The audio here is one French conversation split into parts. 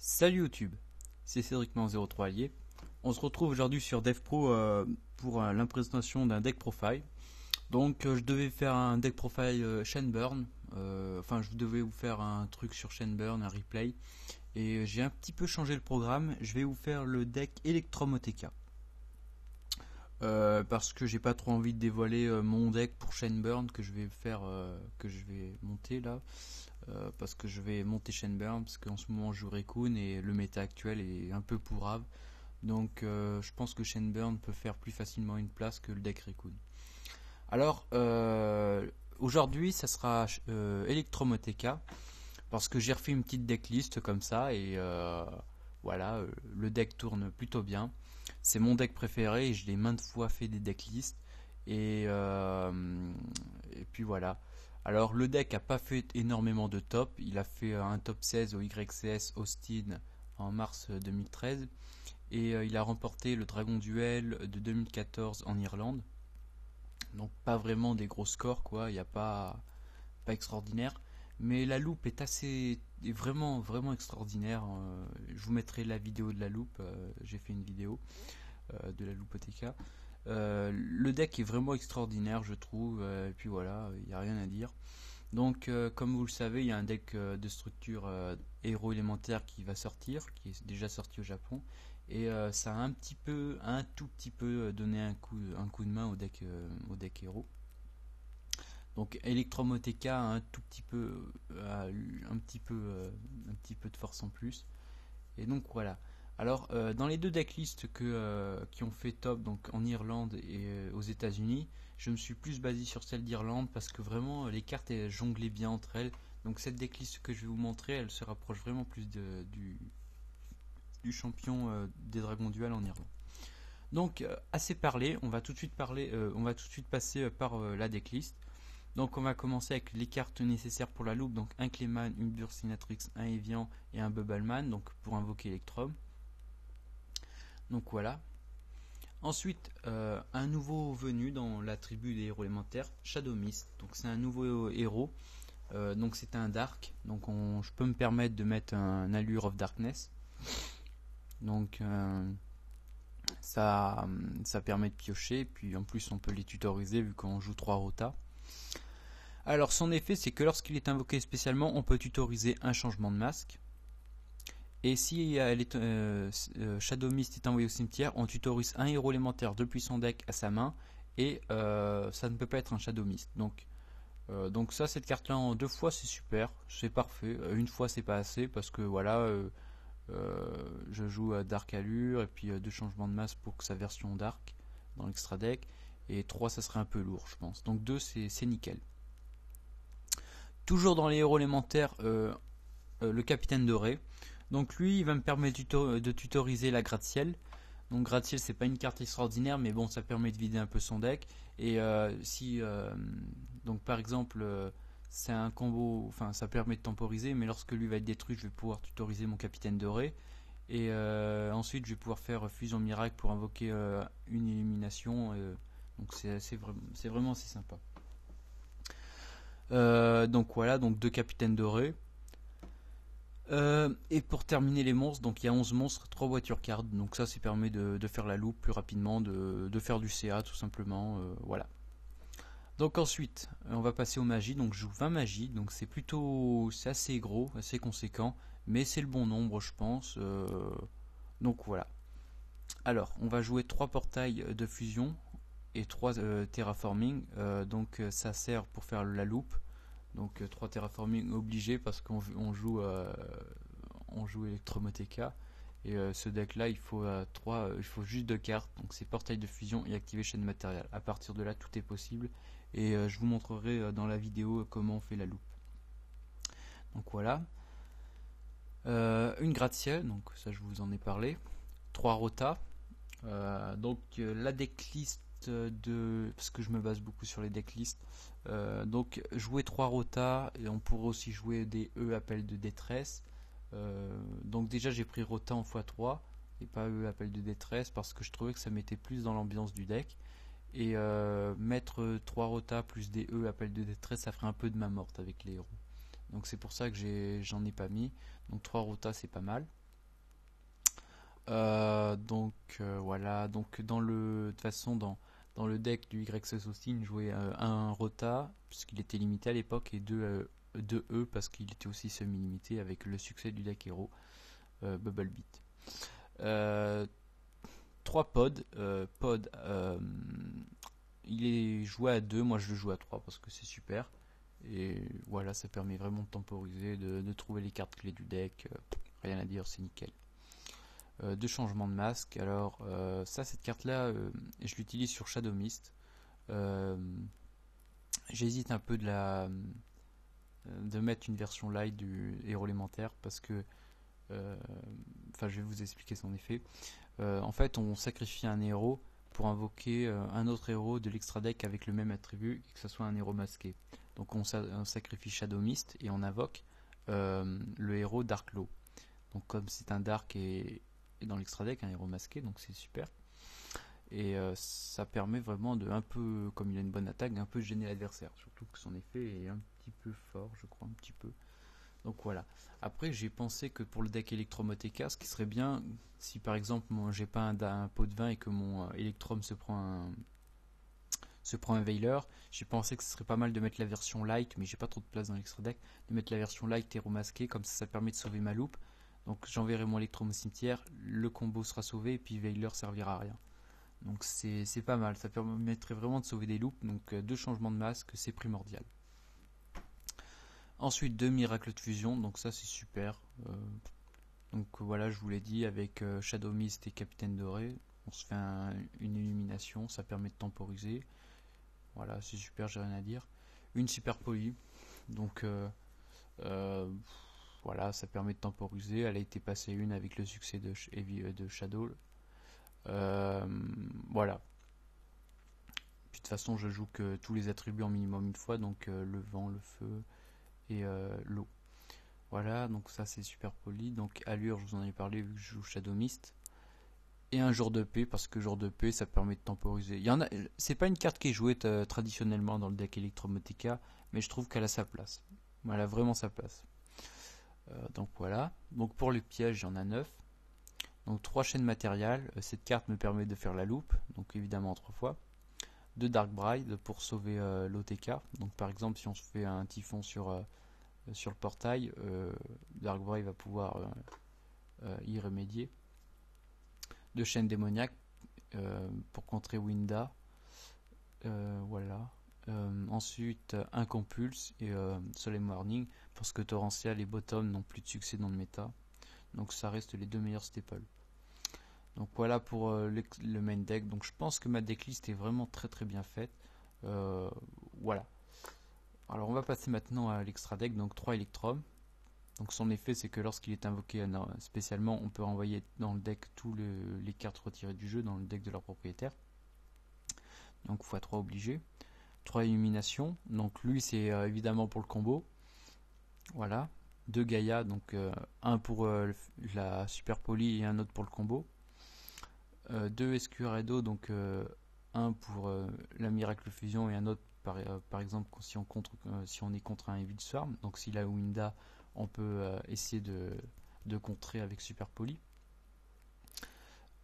Salut YouTube, c'est Cédricman03 Allier. On se retrouve aujourd'hui sur DevPro pour la présentation d'un deck profile. Donc je devais faire un deck profile Shenburn, enfin je devais vous faire un truc sur Shenburn, un replay. Et j'ai un petit peu changé le programme, je vais vous faire le deck Electromoteka. Parce que j'ai pas trop envie de dévoiler mon deck pour Shenburn que je vais faire, que je vais monter là. Parce que je vais monter Shenburn parce qu'en ce moment je joue Raccoon et le méta actuel est un peu pourrave, donc je pense que Shenburn peut faire plus facilement une place que le deck Raccoon. Alors aujourd'hui ça sera Electromoteka parce que j'ai refait une petite decklist comme ça et voilà, le deck tourne plutôt bien, c'est mon deck préféré et je l'ai maintes fois fait des decklists et puis voilà. Alors le deck a pas fait énormément de top, il a fait un top 16 au YCS Austin en mars 2013 et il a remporté le Dragon Duel de 2014 en Irlande. Donc pas vraiment des gros scores quoi, il n'y a pas extraordinaire, mais la loupe est vraiment extraordinaire. Je vous mettrai la vidéo de la loupe, j'ai fait une vidéo de la loupe OTK. Le deck est vraiment extraordinaire je trouve, et puis voilà, il n'y a rien à dire. Donc comme vous le savez, il y a un deck de structure héros élémentaire qui va sortir, qui est déjà sorti au Japon, et ça a un tout petit peu donné un coup de main au deck héros. Donc Electromoteka a un tout petit peu, a eu un petit peu de force en plus. Et donc voilà. Alors dans les deux decklists qui ont fait top, donc en Irlande et aux États-Unis, je me suis plus basé sur celle d'Irlande parce que vraiment les cartes elles jonglaient bien entre elles. Donc cette decklist que je vais vous montrer, elle se rapproche vraiment plus du champion des Dragons Duel en Irlande. Donc assez parlé, on va tout de suite passer par la decklist. Donc on va commencer avec les cartes nécessaires pour la loupe, donc un Clayman, une Bursinatrix, un Evian et un Bubbleman, donc pour invoquer Electrum. Donc voilà. Ensuite, un nouveau venu dans la tribu des héros élémentaires, Shadow Mist. Donc c'est un nouveau héros. Donc c'est un Dark. Donc je peux me permettre de mettre un Allure of Darkness. Donc ça permet de piocher. Puis en plus on peut les tutoriser vu qu'on joue 3 rotas. Alors son effet c'est que lorsqu'il est invoqué spécialement, on peut tutoriser un changement de masque. Et si Shadow Mist est envoyé au cimetière, on tutorise un héros élémentaire depuis son deck à sa main et ça ne peut pas être un Shadow Mist. Donc ça, cette carte là en 2 fois c'est super, c'est parfait. Une fois c'est pas assez parce que voilà, je joue à Dark Allure et puis 2 changements de masse pour que sa version Dark dans l'extra deck, et 3 ça serait un peu lourd je pense. Donc 2 c'est nickel. Toujours dans les héros élémentaires, le capitaine doré. Donc lui il va me permettre de tutoriser la gratte-ciel. Donc gratte-ciel c'est pas une carte extraordinaire mais bon ça permet de vider un peu son deck. Et donc par exemple c'est un combo, enfin ça permet de temporiser, mais lorsque lui va être détruit je vais pouvoir tutoriser mon capitaine doré. Et ensuite je vais pouvoir faire fusion miracle pour invoquer une élimination. Donc c'est vraiment assez sympa. Donc voilà, donc 2 capitaines dorés. Et pour terminer les monstres, donc il y a 11 monstres, 3 voitures cards, donc ça permet de faire la loupe plus rapidement, de faire du CA tout simplement, voilà. Donc ensuite, on va passer aux magies, donc je joue 20 magies, donc c'est assez gros, assez conséquent, mais c'est le bon nombre je pense, donc voilà. Alors, on va jouer 3 portails de fusion et 3 terraforming, donc ça sert pour faire la loupe. Donc 3 terraforming obligés parce qu'on joue Electromoteka, et ce deck là il faut il faut juste 2 cartes, donc c'est portail de fusion et activer chaîne matérielle. À partir de là tout est possible et je vous montrerai dans la vidéo comment on fait la loupe. Donc voilà, une gratte-ciel, donc ça je vous en ai parlé, 3 rotas, donc la decklist parce que je me base beaucoup sur les decklists. Donc jouer 3 rotas et on pourrait aussi jouer des E appel de détresse. Donc déjà j'ai pris rota en x3 et pas E appel de détresse parce que je trouvais que ça mettait plus dans l'ambiance du deck. Et mettre 3 rotas plus des E appel de détresse, ça ferait un peu de main morte avec les héros. Donc c'est pour ça que j'en ai pas mis. Donc 3 rotas c'est pas mal. Voilà, donc de toute façon dans le deck du YXS Austin, je jouais un Rota puisqu'il était limité à l'époque et deux E parce qu'il était aussi semi-limité avec le succès du deck Hero Bubble Beat. Euh, 3 pods, il est joué à 2, moi je le joue à 3 parce que c'est super. Et voilà, ça permet vraiment de temporiser, de trouver les cartes clés du deck. Rien à dire, c'est nickel. Deux changements de masque. Alors, cette carte-là, je l'utilise sur Shadow Mist. J'hésite un peu de mettre une version light du héros élémentaire parce que, je vais vous expliquer son effet. En fait, on sacrifie un héros pour invoquer un autre héros de l'extra deck avec le même attribut et que ce soit un héros masqué. Donc on sacrifie Shadow Mist et on invoque le héros Dark Law. Donc comme c'est un Dark et dans l'extra deck un héros masqué, donc c'est super. Et ça permet vraiment de un peu, comme il a une bonne attaque, un peu gêner l'adversaire. Surtout que son effet est un petit peu fort, je crois, un petit peu. Donc voilà. Après, j'ai pensé que pour le deck Electromoteka, ce qui serait bien, si par exemple, moi j'ai pas un pot de vin et que mon Electrum se prend un Veiler, j'ai pensé que ce serait pas mal de mettre la version light, mais j'ai pas trop de place dans l'extra deck, de mettre la version light héros masqué, comme ça permet de sauver ma loupe. Donc j'enverrai mon Electrum au cimetière, le combo sera sauvé et puis Veiler servira à rien. Donc c'est pas mal, ça permettrait vraiment de sauver des loupes, donc deux changements de masque, c'est primordial. Ensuite deux miracles de fusion, donc ça c'est super. Donc voilà, je vous l'ai dit, avec Shadow Mist et Capitaine Doré, on se fait une illumination, ça permet de temporiser. Voilà, c'est super, j'ai rien à dire. Une super poly, donc voilà, ça permet de temporiser. Elle a été passée une avec le succès de Shadow. Voilà. Puis de toute façon, je joue que tous les attributs en minimum une fois, donc le vent, le feu et l'eau. Voilà, donc ça c'est super poli. Donc allure, je vous en ai parlé vu que je joue Shadow Mist. Et un jour de paix, parce que jour de paix ça permet de temporiser. C'est pas une carte qui est jouée traditionnellement dans le deck Electromoteka, mais je trouve qu'elle a sa place. Elle a vraiment sa place. Donc voilà. Donc pour les pièges, il y en a 9. Donc 3 chaînes matérielles. Cette carte me permet de faire la loupe, donc évidemment 3 fois. 2 Dark Bride pour sauver l'OTK. Donc par exemple, si on se fait un typhon sur le portail, Dark Bride va pouvoir y remédier. 2 chaînes démoniaques pour contrer Winda. Voilà. Ensuite, un compulse et Solemn Warning parce que Torrential et Bottom n'ont plus de succès dans le méta. Donc ça reste les deux meilleurs staples. Donc voilà pour le main deck. Donc je pense que ma decklist est vraiment très très bien faite. Voilà. Alors on va passer maintenant à l'extra deck. Donc 3 Electrum. Donc son effet c'est que lorsqu'il est invoqué spécialement, on peut envoyer dans le deck tous les cartes retirées du jeu dans le deck de leur propriétaire. Donc x3 obligé. 3 illuminations. Donc lui c'est évidemment pour le combo. Voilà. 2 Gaïa, donc un pour la super poly et un autre pour le combo. 2 Escuredo, donc un pour la miracle fusion et un autre par exemple si on est contre un Evil Swarm. Donc s'il a Winda, on peut essayer de contrer avec super poly.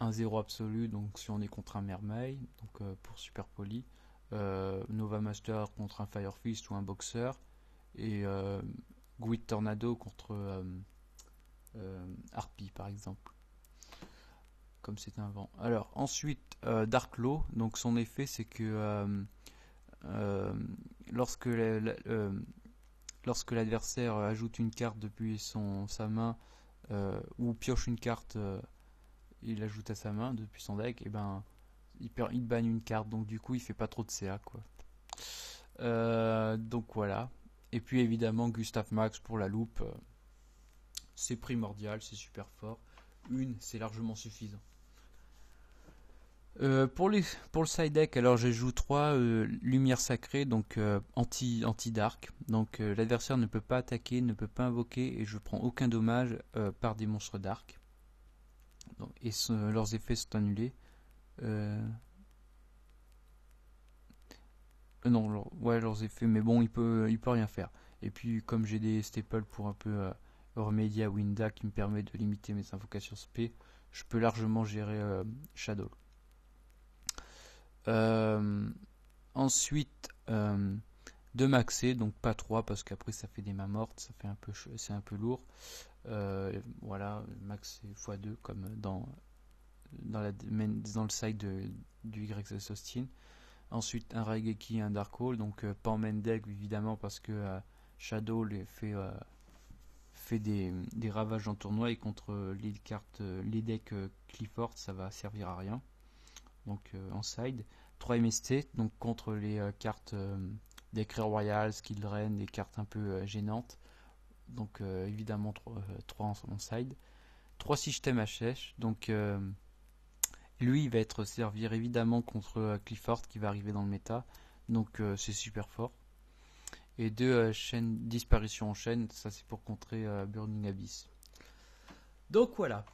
Un 0 absolu, donc si on est contre un Mermaid, donc pour super poly. Nova Master contre un Fire Fist ou un Boxer. Et Gwit Tornado contre Harpy par exemple, comme c'est un vent. Alors ensuite Dark Law, donc son effet c'est que lorsque l'adversaire ajoute une carte depuis sa main ou pioche une carte, il ajoute à sa main depuis son deck, et ben il banne une carte, donc du coup il fait pas trop de CA quoi. Donc voilà. Et puis évidemment Gustav Max pour la loupe, c'est primordial, c'est super fort. Une, c'est largement suffisant. Pour le side deck, alors je joue 3 lumières sacrées, donc anti-dark. Donc l'adversaire ne peut pas attaquer, ne peut pas invoquer, et je prends aucun dommage par des monstres dark. Donc, et leurs effets sont annulés. Non, leurs effets, mais bon, il peut rien faire. Et puis, comme j'ai des staples pour un peu remédier à Winda qui me permet de limiter mes invocations spé, je peux largement gérer Shadow. Ensuite, de maxer, donc pas 3 parce qu'après ça fait des mains mortes, ça fait c'est un peu lourd. Voilà, max x2 comme dans le side du YS Austin. Ensuite un Raigeki et un Darkhold, donc pas en main deck évidemment parce que Shadow fait des ravages en tournoi et contre les cartes, les decks Clifford ça va servir à rien. Donc en side. 3 MST, donc contre les cartes Decree Royal, Skill Drain, des cartes un peu gênantes. Donc évidemment 3 en side. 3 systèmes HH, donc lui il va être servir évidemment contre Clifford qui va arriver dans le méta, donc c'est super fort. Et 2 chaînes disparition en chaîne, ça c'est pour contrer Burning Abyss. Donc voilà,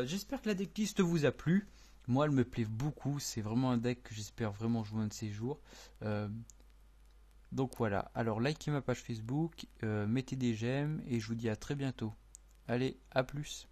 j'espère que la decklist vous a plu. Moi elle me plaît beaucoup, c'est vraiment un deck que j'espère vraiment jouer un de ces jours. Donc voilà, alors likez ma page Facebook, mettez des j'aime et je vous dis à très bientôt. Allez, à plus.